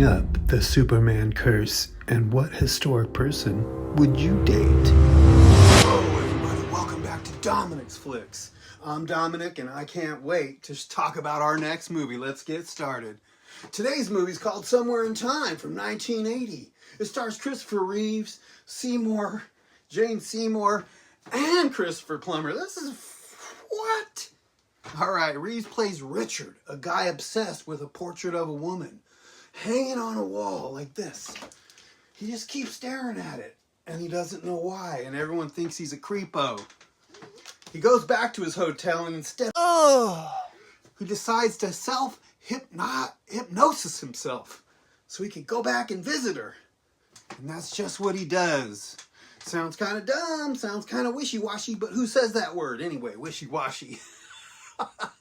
bring up the Superman curse, and what historic person would you date? Hello everybody, welcome back to Domenick's Flicks. I'm Domenick and I can't wait to talk about our next movie. Let's get started. Today's movie is called Somewhere in Time from 1980. It stars Christopher Reeves, Seymour, Jane Seymour, and Christopher Plummer. This is... what? Alright, Reeves plays Richard, a guy obsessed with a portrait of a woman, hanging on a wall like this. He just keeps staring at it, and he doesn't know why, and everyone thinks he's a creepo. He goes back to his hotel, and instead, he decides to self-hypnosis himself, so he can go back and visit her. And that's just what he does. Sounds kind of dumb, sounds kind of wishy-washy, but who says that word anyway, wishy-washy?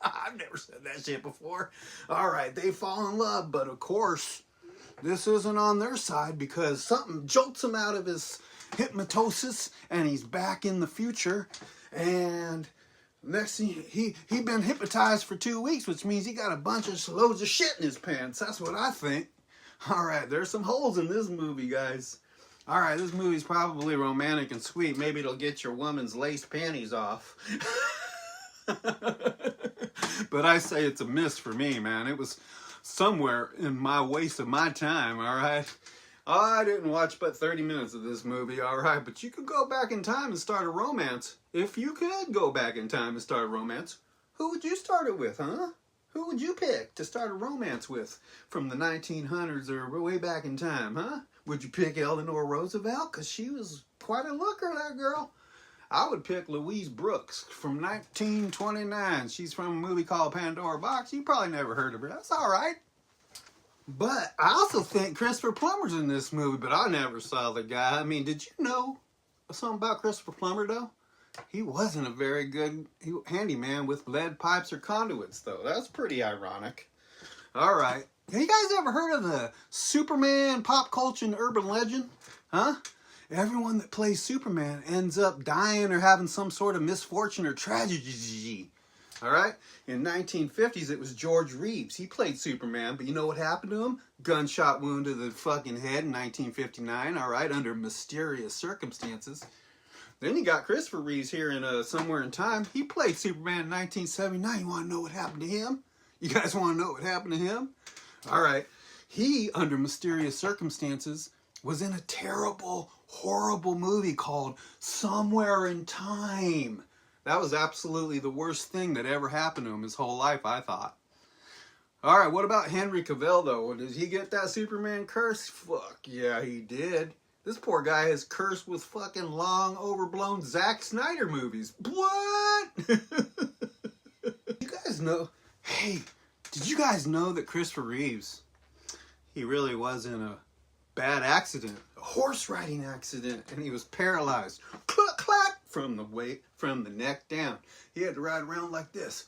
I've never said that shit before. Alright, they fall in love, but of course, this isn't on their side because something jolts him out of his hypnosis and he's back in the future. And next thing, he'd been hypnotized for 2 weeks, which means he got a bunch of loads of shit in his pants. That's what I think. Alright, there's some holes in this movie, guys. Alright, this movie's probably romantic and sweet. Maybe it'll get your woman's lace panties off. But I say it's a miss for me, man. It was somewhere in my waste of my time, alright? I didn't watch but 30 minutes of this movie, alright? But you could go back in time and start a romance. If you could go back in time and start a romance, who would you start it with, huh? Who would you pick to start a romance with from the 1900s or way back in time, huh? Would you pick Eleanor Roosevelt? Because she was quite a looker, that girl. I would pick Louise Brooks from 1929. She's from a movie called Pandora Box. You probably never heard of her. That's all right. But I also think Christopher Plummer's in this movie, but I never saw the guy. I mean, did you know something about Christopher Plummer, though? He wasn't a very good handyman with lead pipes or conduits, though. That's pretty ironic. All right. Have you guys ever heard of the Superman pop culture and urban legend? Huh? Everyone that plays Superman ends up dying or having some sort of misfortune or tragedy. Alright? In 1950s, it was George Reeves. He played Superman, but you know what happened to him? Gunshot wound to the fucking head in 1959, alright? Under mysterious circumstances. Then you got Christopher Reeves here in Somewhere in Time. He played Superman in 1979. You want to know what happened to him? You guys want to know what happened to him? Alright. He, under mysterious circumstances, was in a terrible, horrible movie called Somewhere in Time. That was absolutely the worst thing that ever happened to him his whole life, I thought. Alright, what about Henry Cavill, though? Did he get that Superman curse? Fuck, yeah, he did. This poor guy is cursed with fucking long, overblown Zack Snyder movies. What? You guys know... Hey, did you guys know that Christopher Reeves, he really was in a bad accident, a horse riding accident, and he was paralyzed, clack, clack, from the neck down. He had to ride around like this.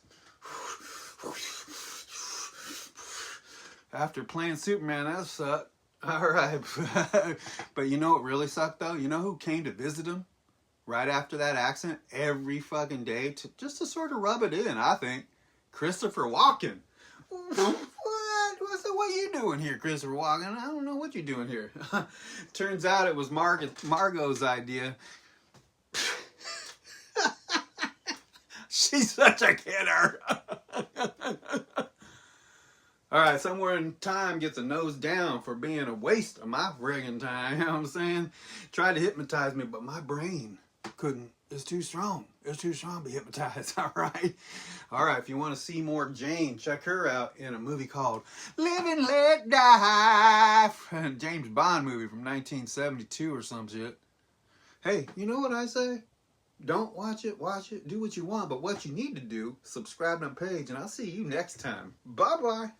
After playing Superman, that sucked. Alright, but you know what really sucked though? You know who came to visit him right after that accident every fucking day just to sort of rub it in, I think? Christopher Walken. What are you doing here, Christopher Walken? I don't know what you're doing here. Turns out it was Margot's idea. She's such a kidder. Alright, Somewhere in Time gets a nose down for being a waste of my friggin' time. You know what I'm saying? Tried to hypnotize me, but my brain couldn't. It's too strong. It's too strong to be hypnotized, alright? Alright, if you want to see more Jane, check her out in a movie called Live and Let Die. A James Bond movie from 1972 or some shit. Hey, you know what I say? Don't watch it, do what you want, but what you need to do, subscribe to my page, and I'll see you next time. Bye-bye.